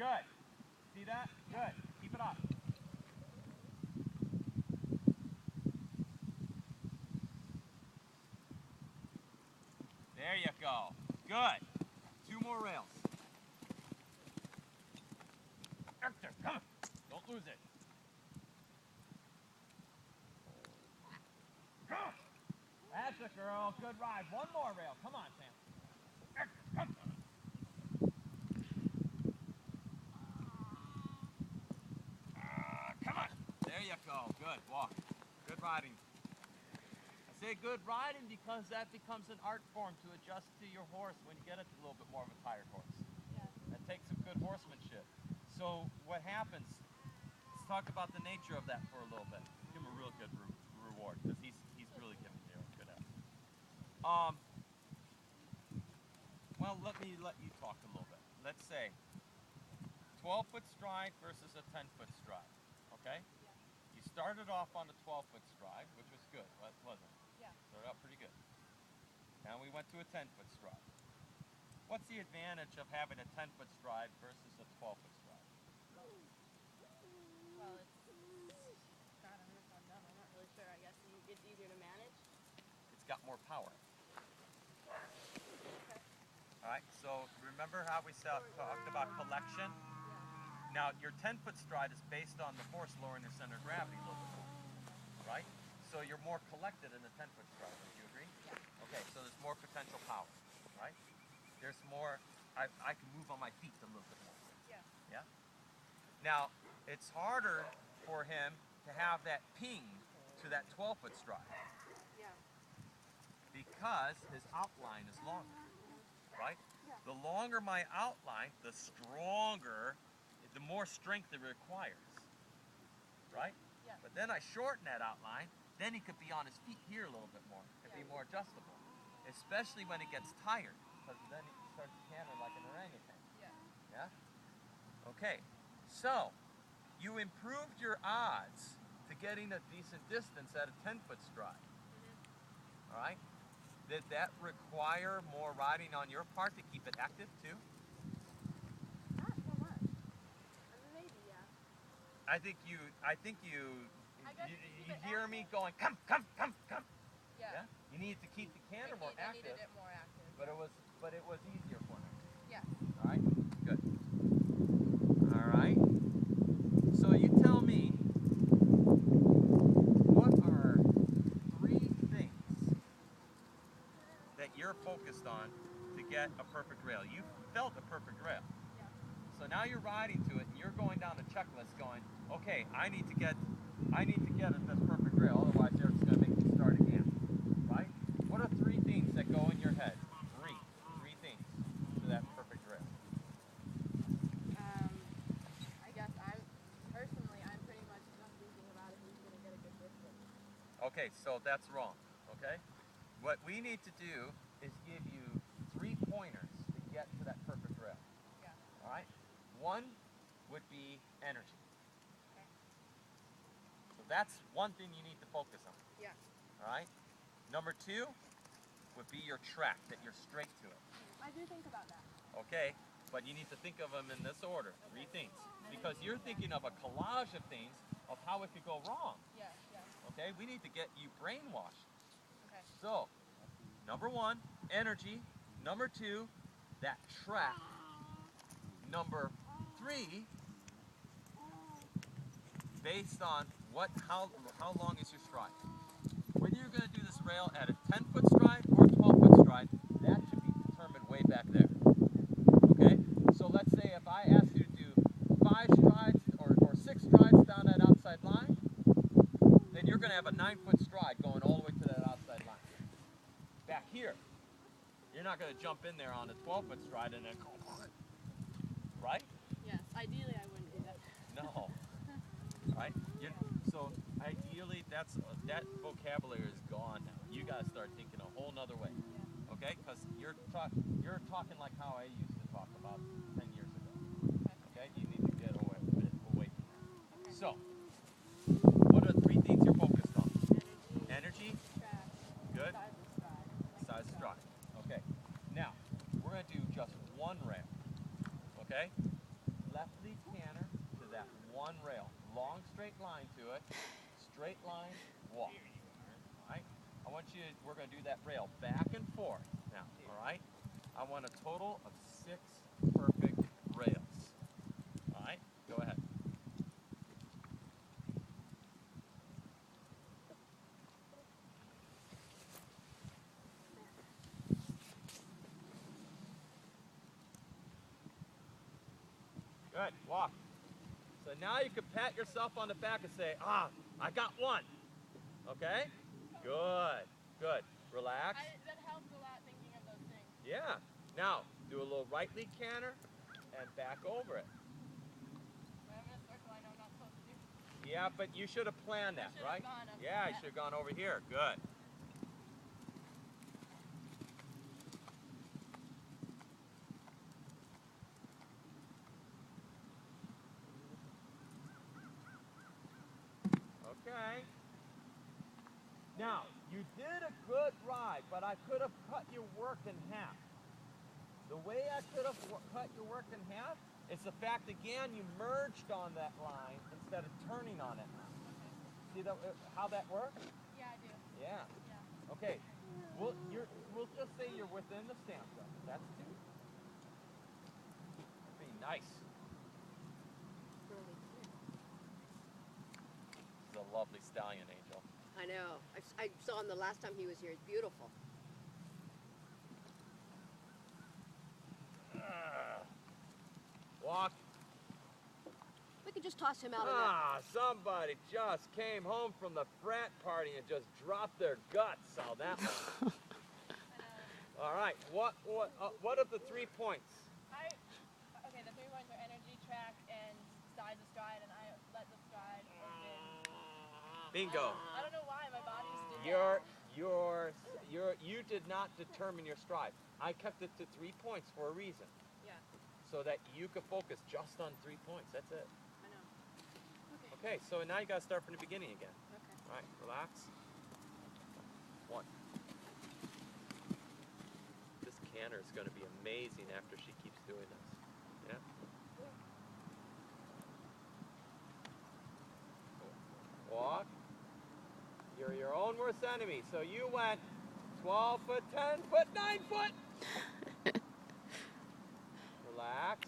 Good. See that? Good. Keep it up. There you go. Good. 2 more rails. Canter, come on. Don't lose it. That's it, girl. Good ride. 1 more rail. Come on, Sam. Come on. Come on. There you go. Good. Walk. Good riding. I say good riding because that becomes an art form to adjust to your horse when you get it a little bit more of a tired horse. Yeah. That takes some good horsemanship. So what happens, let's talk about the nature of that for a little bit. Give him a real good reward because he's really giving you a good effort. Well, let you talk a little bit. Let's say 12-foot stride versus a 10-foot stride, okay? Yeah. You started off on a 12-foot stride, which was good, wasn't it? Yeah. Started out pretty good. Now we went to a 10-foot stride. What's the advantage of having a 10-foot stride versus a 12-foot stride? Well, it's God, I'm not really sure. I guess it's easier to manage. It's got more power. Okay. All right, so remember how we talked about collection? Yeah. Now, your 10-foot stride is based on the horse lowering their center of gravity a little bit more, right? So you're more collected in the 10-foot stride. Would you agree? Yeah. Okay, so there's more potential power, right? There's more, I can move on my feet a little bit more. Yeah. Yeah? Now, it's harder for him to have that ping to that 12-foot stride Yeah. because his outline is longer, right? Yeah. The longer my outline, the stronger, the more strength it requires, right? Yeah. But then I shorten that outline, then he could be on his feet here a little bit more. Could be more adjustable, especially when he gets tired, because then he starts to canter like an orangutan. Yeah. Yeah? Okay, so you improved your odds to getting a decent distance at a 10-foot stride. Mm-hmm. All right? Did that require more riding on your part to keep it active too? Not so much. I mean, maybe, yeah. I think you guess to keep it hear me active. going, come. Yeah. You needed to keep the canter more I active, needed it more active. but it was easier for me. Yeah. All right, good. All right. So you tell me, what are 3 things that you're focused on to get a perfect rail? You felt a perfect rail. Yeah. So now you're riding to it and you're going down the checklist going, okay, I need to get it this perfect rail, otherwise they're just going to make me start again, right? What are 3 things that go in your head? 3 things to that perfect rail. I guess I'm pretty much just thinking about if he's going to get a good distance. Okay, so that's wrong, okay? What we need to do is give you 3 pointers to get to that perfect rail, Yeah. all right? 1 would be energy. Okay. So that's 1 thing you need to focus on, Yeah. all right? Number 2 would be your track, that you're straight to it. I do think about that. Okay, but you need to think of them in this order, 3 things. Because you're thinking of a collage of things of how it could go wrong. Yeah. Okay, we need to get you brainwashed. Okay. So, number 1, energy. Number 2, that track. Number 3, based on how long is your stride. Whether you're going to do this rail at a 10-foot stride or a 12-foot stride, that should be determined way back there. Okay? So let's say if I ask you to do 5 strides or 6 strides down that outside line, then you're going to have a 9-foot stride going all the way to that outside line. Back here, you're not going to jump in there on a 12-foot stride and then go, right? Yes. Ideally, I wouldn't do that. No. Right? So ideally, that vocabulary is gone now. You got to start thinking a whole nother way. Yeah. Okay? Because you're talking like how I used to talk about 10 years ago. Okay? You need to get away from that. Okay. So, what are 3 things you're focused on? Energy. Track. Good. Size of stride. Size of stride. Okay. Now, we're going to do just 1 rail. Okay? left lead canter to that one rail. Long straight line to it. Straight line, walk. All right? We're going to do that rail back and forth now, all right? I want a total of 6 perfect rails. All right? Go ahead. Good, walk. So now you can pat yourself on the back and say, I got one. Okay? Good, good. Relax. That helps a lot thinking of those things. Yeah. Now, do a little right lead canter and back over it. I'm in a circle I know I'm not supposed to do. Yeah, but you should have planned that, right? Yeah, you should have gone over here. Good. Okay. Now, you did a good ride, but I could have cut your work in half. The way I could have cut your work in half is the fact, again, you merged on that line instead of turning on it. See how that works? Yeah, I do. Yeah. Yeah. Okay. We'll just say you're within the stamp zone. That's 2. Be nice. This is a lovely stallion, Angel. I know. I saw him the last time he was here. It's beautiful. Walk. We could just toss him out of that. Somebody just came home from the frat party and just dropped their guts. Saw that one. All right. What are the 3 points? Okay, the 3 points are energy, track, and size of stride, and I let the stride open. Bingo. I don't know why my body just did You did not determine your stride. I kept it to 3 points for a reason. Yeah. So that you could focus just on 3 points. That's it. I know. Okay, so now you got to start from the beginning again. Okay. All right, relax. 1. This canter is going to be amazing after she keeps doing this. Yeah? Walk. You're your own worst enemy. So you went 12 foot, 10 foot, 9 foot. Relax.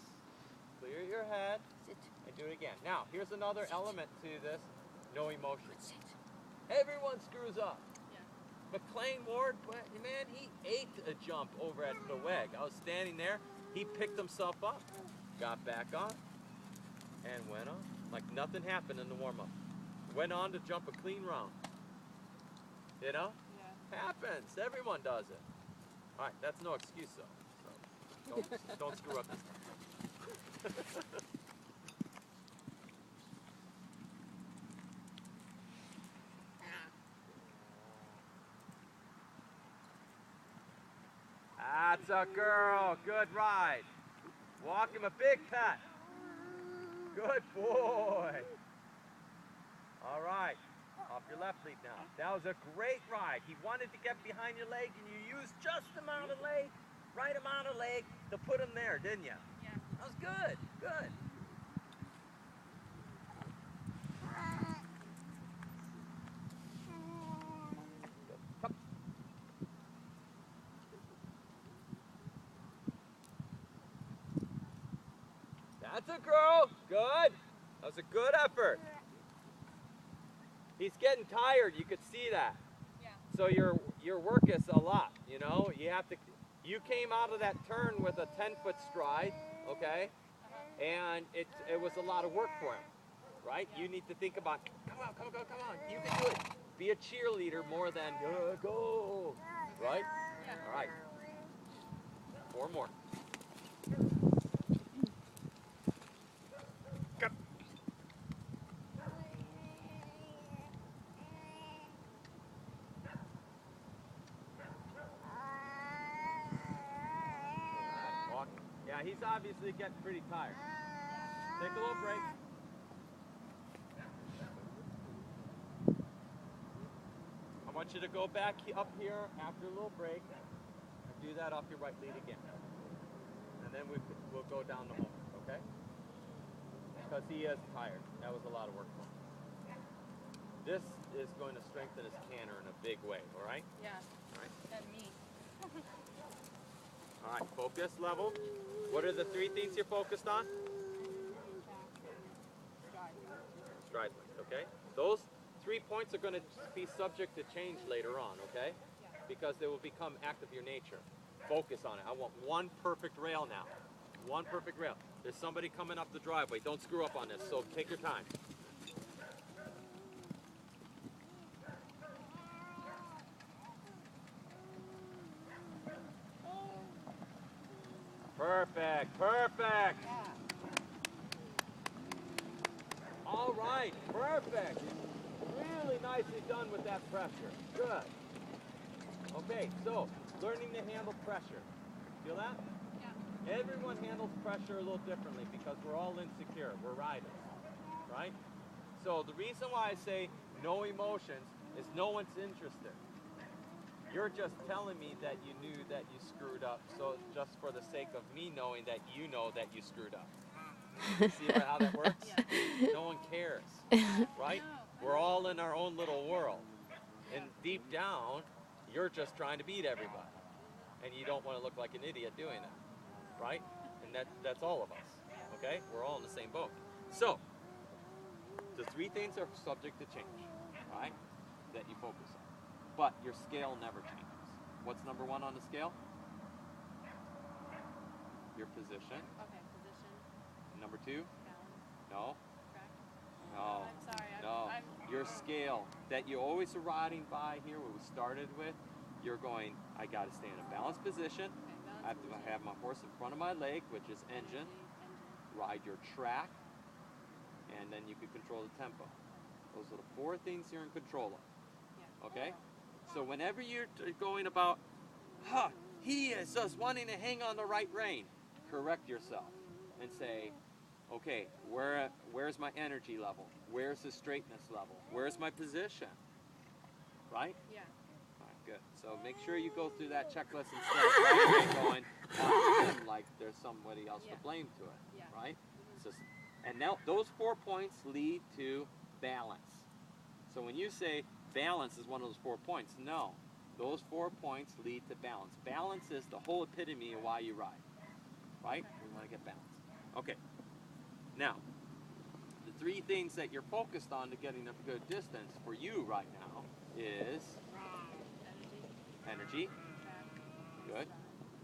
Clear your head. Sit. And do it again. Now, here's another element to this. No emotion. Sit. Everyone screws up. Yeah. McLean Ward, man, he ate a jump over at the WEG. I was standing there. He picked himself up, got back on, and went on. Like nothing happened in the warm-up. Went on to jump a clean round. You know? Yeah. Happens. Everyone does it. All right, that's no excuse, though. So don't screw up this time. That's a girl. Good ride. Walk him a big pat. Good boy. All right. Off your left lead now. That was a great ride. He wanted to get behind your leg, and you used just the amount of leg, right amount of leg to put him there, didn't you? Yeah. That was good. Good. Come. That's a girl. Good. That was a good effort. He's getting tired. You could see that. Yeah. So your work is a lot. You know, you have to. You came out of that turn with a 10-foot stride, okay? And it was a lot of work for him, right? You need to think about, come on, come on, come on. You can do it. Be a cheerleader more than go, right? Yeah. All right. 4 more. Come. Walk. Yeah, he's obviously getting pretty tired. Take a little break. I want you to go back up here after a little break and do that off your right lead again. And then we'll go down the home, okay? because he is tired. That was a lot of work for him. This is going to strengthen his canter in a big way, all right? Yeah. All right. And me. All right, focus level. What are the 3 things you're focused on? Stride length, okay? Those 3 points are going to be subject to change later on, okay? Because they will become act of your nature. Focus on it. I want one perfect rail now. One perfect rail. There's somebody coming up the driveway. Don't screw up on this, so take your time. Perfect, perfect. All right, perfect. Really nicely done with that pressure. Good. Okay, so learning to handle pressure. Feel that? Yeah. Everyone handles pressure a little differently because we're all insecure. We're riders, right? So the reason why I say no emotions is no one's interested. You're just telling me that you knew that you screwed up, so just for the sake of me knowing that you know that you screwed up. See how that works? Yeah. No one cares, right? We're all in our own little world. And deep down, you're just trying to beat everybody. And you don't want to look like an idiot doing it, right? And that's all of us, okay? We're all in the same boat. So, the 3 things are subject to change, right? That you focus on. But your scale never changes. What's number 1 on the scale? Your position. Okay, position. Number 2? Balance. No. Track. No. I'm sorry. No. Your scale that you always are riding by here, what we started with, you're going, I got to stay in a balanced position. Okay, balance I have to have my horse in front of my leg, which is engine. Ride your track, and then you can control the tempo. Those are the 4 things you're in control of. Yeah. Okay? So whenever you're going about, he is just wanting to hang on the right rein, correct yourself and say, okay, where's my energy level? Where's the straightness level? Where's my position? Right? Yeah. All right, good. So make sure you go through that checklist instead of driving going on him like there's somebody else to blame to it. Yeah. Right? It's just, and now those 4 points lead to balance. So when you say balance is one of those 4 points, no. Those 4 points lead to balance. Balance is the whole epitome of why you ride. Right? We want to get balance. Okay. Now, the 3 things that you're focused on to getting a good distance for you right now is energy. Good.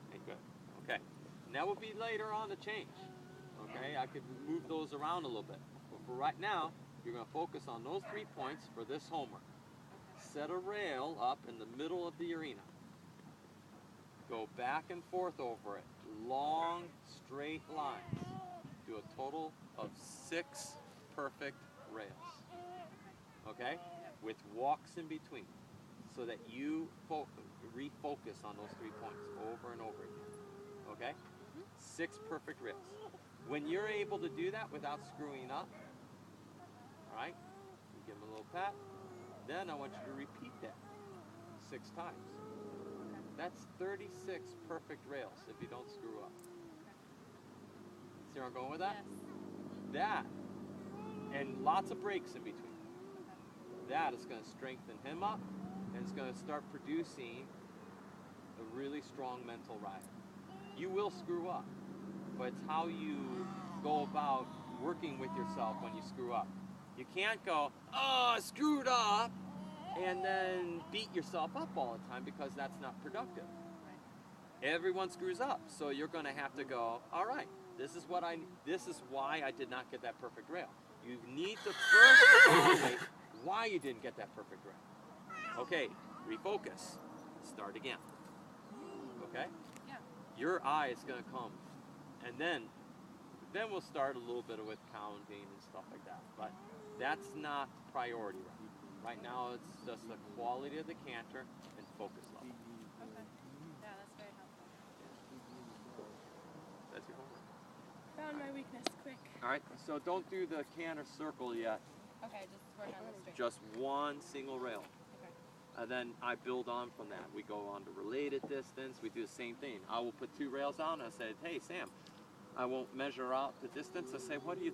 Okay, good. Okay. And that will be later on to change. Okay, I could move those around a little bit. But for right now, you're going to focus on those 3 points for this homework. Set a rail up in the middle of the arena. Go back and forth over it. Long, straight lines. Do a total of 6 perfect rails. Okay? With walks in between. So that you refocus on those 3 points over and over again. Okay? 6 perfect rails. When you're able to do that without screwing up, alright? You give them a little pat. Then I want you to repeat that 6 times. That's 36 perfect rails if you don't screw up. See where I'm going with that? Yes. That, and lots of breaks in between. That is going to strengthen him up, and it's going to start producing a really strong mental rider. You will screw up, but it's how you go about working with yourself when you screw up. You can't go, oh, I screwed up, and then beat yourself up all the time because that's not productive. Everyone screws up, so you're going to have to go, all right, this is why I did not get that perfect rail. You need to first evaluate why you didn't get that perfect rail. Okay, refocus. Start again. Okay? Yeah. Your eye is going to come, and then we'll start a little bit with counting and stuff like that. But that's not priority right now. It's just the quality of the canter and focus level. Okay. Yeah, that's very helpful. That's your homework. Found my weakness quick. All right, so don't do the canter circle yet. Okay, just work on the straight. Just one single rail. Okay. And then I build on from that. We go on to related distance. We do the same thing. I will put 2 rails on and I say, hey, Sam, I won't measure out the distance. I say, what do you